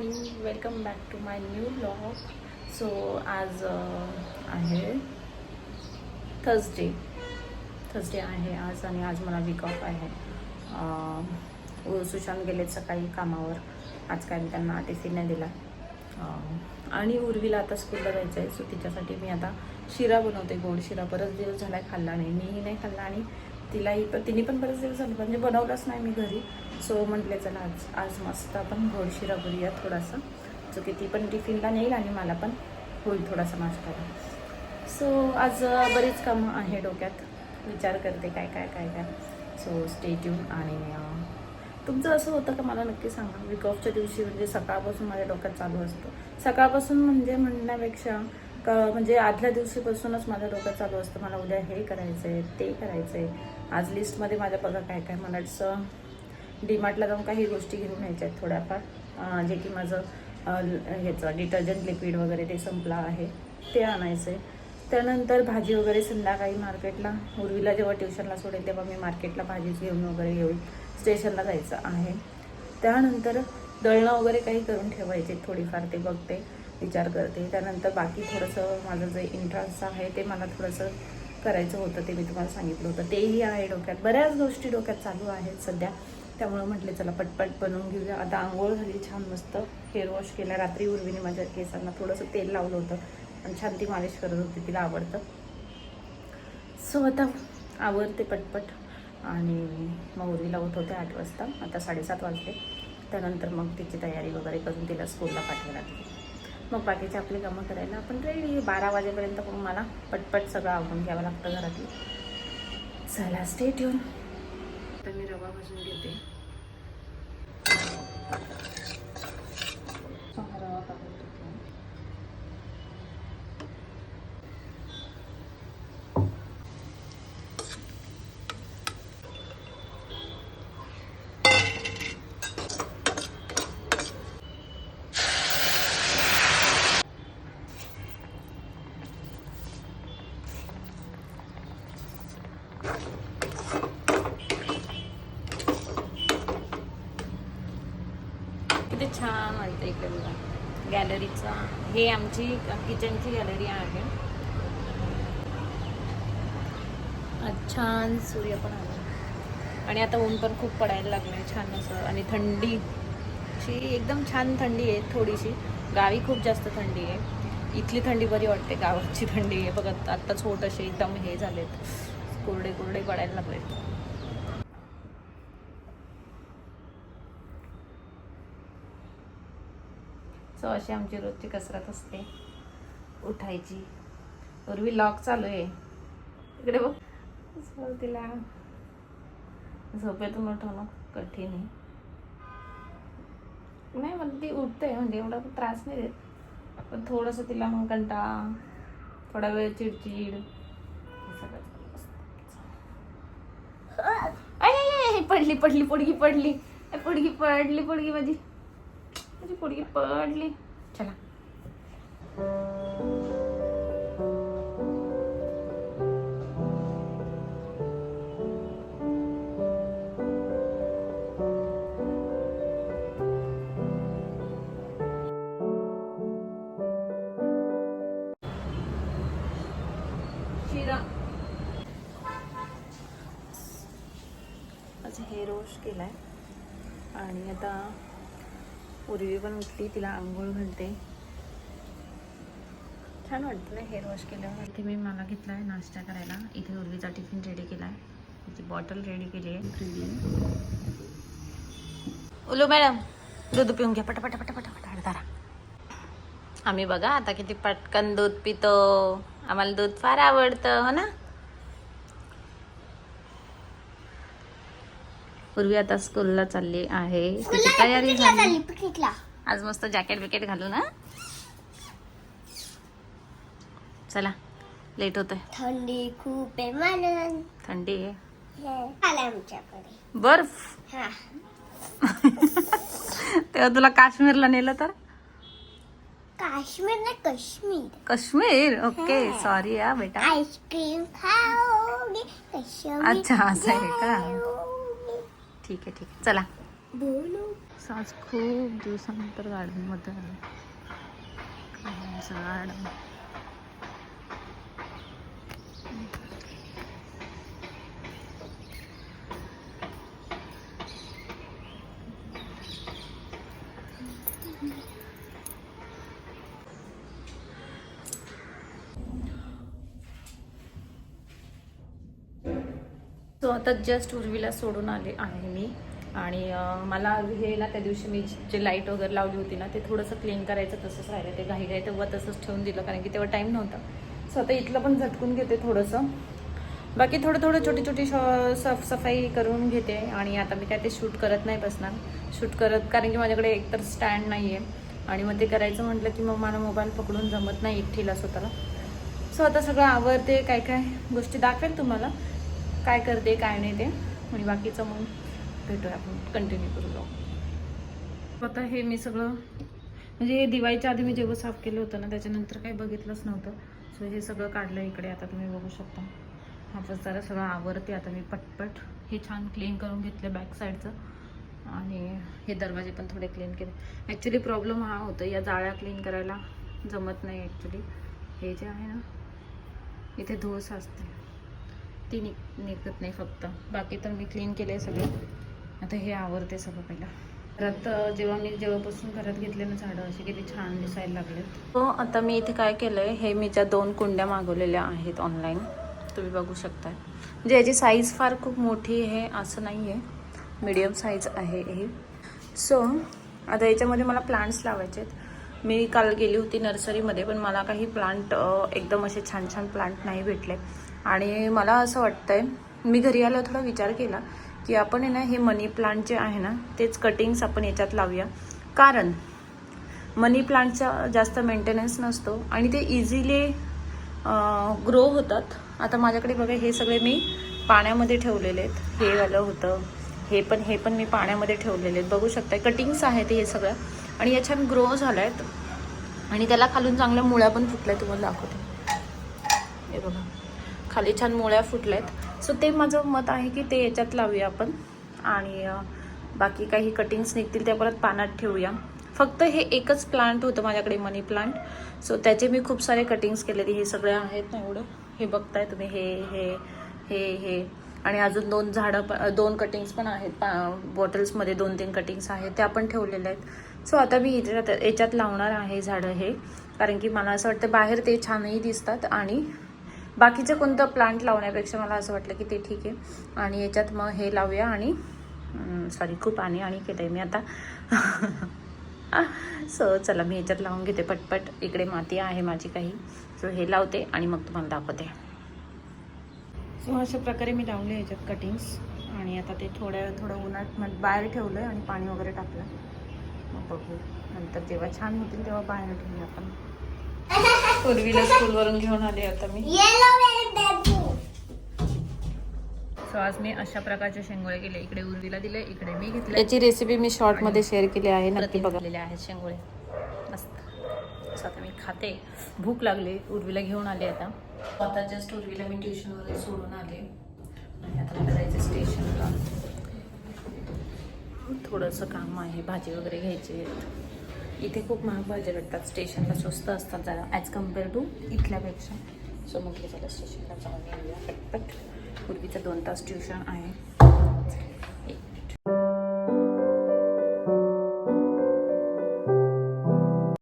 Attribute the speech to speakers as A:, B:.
A: Morning, welcome back to my new blog. So आज आहे Thursday आहे आज आणि आज मला वीक ऑफ आहे. सुशांत गेलेत सकाळी कामावर. आज काय मी त्यांना टिफिन नाही दिला आणि उर्वीला आता स्कूलला जायचं आहे. सो तिच्यासाठी मी आता शिरा बनवते, गोड शिरा. बरेच दिवस झाला खाल्ला नाही, मीही नाही खाल्ला आणि तिने पण बरेच दिवस झाले म्हणजे बनवलंच नाही मी घरी. सो म्हटले चला आज मस्त आपण गोड शिरा करूया थोडासा, जो की ती पण टिफिनला नेईल आणि मला पण होईल थोडासा नाश्त्याला. सो आज बरीच कामं आहे डोक्यात, विचार करते काय काय काय काय. So stay tune. आणि तुमचं असं होतं का मला नक्की सांगा. वीक ऑफच्या दिवशी म्हणजे सकाळपासून माझ्या डोक्यात चालू असतं. सकाळपासून म्हणजे म्हणण्यापेक्षा म्हणजे आदल्या दिवशीपासूनच माझ्या डोक्यात चालू असतं, मला उद्या हे करायचं आहे, ते करायचं आहे. आज लिस्टमध्ये माझ्या बघा काय काय. मला डीमार्टला जाऊन काही गोष्टी घेऊन यायच्या आहेत थोड्याफार, जे की माझं ह्याचं डिटर्जंट लिक्विड वगैरे ते संपलं आहे, ते आणायचं आहे. त्यानंतर भाजी वगैरे संध्याकाळी मार्केटला, उर्वीला जेव्हा ट्युशनला सोडेल तेव्हा मी मार्केटला भाजीच घेऊन वगैरे येऊन स्टेशनला जायचं आहे. त्यानंतर दळणं वगैरे काही करून ठेवायचे थोडीफार, ते बघते, विचार करते. त्यानंतर बाकी थोडंसं माझं जे एंट्रन्स आहे ते मला थोडंसं करायचं होतं, ते मी तुम्हाला सांगितलं होतं, तेही आहे डोक्यात. बऱ्याच गोष्टी डोक्यात चालू आहेत सध्या. त्यामुळं म्हटले चला पटपट बनवून घेऊया. आता आंघोळ झाली, छान मस्त हेअर वॉश केला. रात्री उर्वीने माझ्या केसांना थोडंसं तेल लावलं होतं आणि छान ती मालिश करत होती, तिला आवडतं. सो आता आवरते पटपट आणि मग उर्वीला उठवते 8 वाजता. आता 7:30 वाजले. त्यानंतर मग तिची तयारी वगैरे करून तिला स्कूलला पाठवायला लागते. मग बाकीचे आपली कामं करायला आपण रेडी. 12 वाजेपर्यंत मग मला पटपट सगळं आवरून घ्यावं लागतं घरातलं. चला स्टे ट्यून. तर मी रवा भाजून घेते. रवा टाकून घेते. किती छान वाटतं इकडे बघा गॅलरीचा. हे आमची किचनची गॅलरी आहे. छान सूर्य पण आला आणि आता ऊन पण खूप पडायला लागलं छान असं. आणि थंडीची एकदम छान थंडी आहे. थोडीशी गावी खूप जास्त थंडी आहे, इथली थंडी बरी वाटते. गावाची थंडी आहे बघा आत्ता छोट असे एकदम हे झालेत, कोरडे कोरडे पडायला लागलेत. सो अशी आमची रोजची कसरत असते, उठायची. पूर्वी लॉक चालू आहे इकडे बघ. सो तिला झोपेतून उठवणं कठीण आहे. नाही मला ती उठते म्हणजे एवढा त्रास नाही देत, पण थोडंसं तिला मग कंटाळा, थोडा वेळ चिडचिड पडली पडली पोडगी पडली पोडगी पडली पोडगी माझी पोडगी पडली. चला शिरा. आज हेअर वॉश केलाय आणि आता उर्वी पण उठली, तिला आंघोळ घालते. छान वाटतं ना हेअर वॉश केल्यावर. इथे मी मला घेतला आहे नाश्ता करायला. इथे उर्वीचा टिफिन रेडी केला आहे, तिची बॉटल रेडी केली आहे. उलू मॅडम दूध पिऊन घ्या पटापटा पटापटा पटापटा. आम्ही बघा आता किती पटकन दूध पितो, आम्हाला दूध फार आवडतं हो ना. पूर्वी आता स्कूलला चालली आहे, तिची तयारी झाली. आज मस्त जॅकेट बिकेट घालू ना. चला लेट होतंय.
B: थंडी खूप आहे मला.
A: थंडी आहे
B: आमच्याकडे
A: बर्फ. तेव्हा तुला काश्मीरला नेलं तर.
B: काश्मीर ना काश्मीर.
A: काश्मीर ओके सॉरी या बेटा.
B: आईस्क्रीम खाओगे.
A: अच्छा असं आहे का. ठीक आहे चला
B: बोलू
A: आज खूप दिवसानंतर गार्डनमध्ये आलो. गार्डन सो आता जस्ट उर्वीला सोडून आले आहे मी. आणि मला हे ना त्या दिवशी मी जे लाईट वगैरे लावली होती ना ते थोडंसं क्लीन करायचं तसंच राहिलं. ते घाई तेव्हा तसंच ठेवून दिलं कारण की तेव्हा टाईम नव्हता. सो आता इथलं पण झटकून घेते थोडंसं. बाकी थोडं छोटी छोटी साफसफाई करून घेते. आणि आता मी काय ते शूट करत नाही बसणार कारण की माझ्याकडे एकतर स्टँड नाही आहे आणि मग ते करायचं म्हटलं की मग मला मोबाईल पकडून जमत नाही एकटीला स्वतःला. सो आता सगळं आवडते. काय काय गोष्टी दाखवेल तुम्हाला काय करते काय नाही ते. आणि बाकीचं मग भेटूया आपण कंटिन्यू करू जाऊ. आता हे मी सगळं म्हणजे हे दिवाळीच्या आधी मी जेव्हा साफ केलं होतं ना त्याच्यानंतर काही बघितलंच नव्हतं. सो हे सगळं काढलं इकडे. आता तुम्ही बघू शकता हा पसारा सगळं आवरते आता मी पटपट. हे छान क्लीन करून घेतलं बॅक साईडचं. आणि हे दरवाजे पण थोडे क्लीन केले. ॲक्च्युली प्रॉब्लेम हा होता या जाळ्या क्लीन करायला जमत नाही ॲक्च्युली. हे जे आहे ना इथे धूळ साचते ती निघत नाही फक्त. बाकी तर मी क्लीन केले सगळे. आता हे आवरते सगळं पहिलं. घरात जेव्हापासून घरात घेतले ना झाडं असे किती छान दिसायला लागलेत. हो आता मी इथे काय केलंय हे मी ज्या 2 कुंड्या मागवलेल्या आहेत ऑनलाईन तुम्ही बघू शकताय. म्हणजे याची साईज फार खूप मोठी आहे असं नाही आहे. मीडियम साईज आहे ही. सो आता याच्यामध्ये मला प्लांट्स लावायचे आहेत. मी काल गेली होती नर्सरीमध्ये पण मला काही प्लांट एकदम असे छान छान प्लांट नाही भेटले. आणि मला असं वाटतंय मी घरी आल्यावर थोडा विचार केला की आपण आहे ना हे मनी प्लांट जे आहे ना तेच कटिंग्स आपण याच्यात लावूया. कारण मनी प्लांटचा जास्त मेंटेनन्स नसतो आणि ते इझिली ग्रो होतात. आता माझ्याकडे बघा हे सगळे मी पाण्यामध्ये ठेवलेले आहेत. हे वालं होतं हे पण मी पाण्यामध्ये ठेवलेले आहेत. बघू शकता कटिंग्स आहेत हे सगळं. आणि या छान ग्रो झाल्या आहेत. आणि त्याला खालून चांगल्या मुळ्या पण फुटल्या. तुम्हाला दाखवते हे बघा खाली छान मुळ्या फुटल्यात. सो ते माझं मत आहे की ते याच्यात लावूया आपण. आणि बाकी काही कटिंग्स निघतील त्या परत पाण्यात ठेवूया. फक्त हे एकच प्लांट होतं माझ्याकडे मनी प्लांट. सो त्याचे मी खूप सारे कटिंग्स केलेले. हे सगळे आहेत ना एवढं हे बघताय तुम्ही. हे आणि अजून 2 कटिंग्स पण आहेत बॉटल्समध्ये. 2-3 कटिंग्स आहेत त्या पण ठेवलेल्या आहेत. सो आता मी याच्यात लावणार आहे झाडं हे. कारण की मला असं वाटतं बाहेर ते छानही दिसतात आणि बाकीचं कोणतं प्लांट लावण्यापेक्षा मला असं वाटलं की ते ठीक आहे. आणि याच्यात मग हे लावूया. आणि सॉरी खूप आणि केलं आहे मी आता. सो चला मी याच्यात लावून घेते पटपट. इकडे माती आहे माझी काही. सो हे लावते आणि मग तुम्हाला दाखवते. सो अशा प्रकारे मी लावले याच्यात कटिंग्स. आणि आता ते थोडं उन्हात बाहेर ठेवलं आहे आणि पाणी वगैरे टाकलं. मग बघू नंतर जेव्हा छान होतील तेव्हा बाहेर ठेवूया आपण. पूर्वीला स्कूलवरून घेऊन आले आता मी. सो आज मी अशा प्रकारचे शेंगोळे केले. इकडे उर्वीला दिले इकडे मी घेतले. याची रेसिपी मी शॉर्टमध्ये शेअर केली आहे नक्की बघलेले आहेत शेंगोळे मस्त. सो आता मी खाते. भूक लागली. उर्वीला घेऊन आले आता जस्ट उर्वीला मी ट्युशनवरून सोडून आले. आणि आता मला जायचं स्टेशनला. थोडंसं काम आहे. भाजी वगैरे घ्यायची आहे. इथे खूप महाग भाज्या भेटतात. स्टेशनला स्वस्त असतात जरा ॲज कम्पेअर टू इथल्यापेक्षा. सो म्हटलं चला स्टेशनला जाऊन येऊया पटपट. पूर्वीचं 2 तास ट्युशन आहे.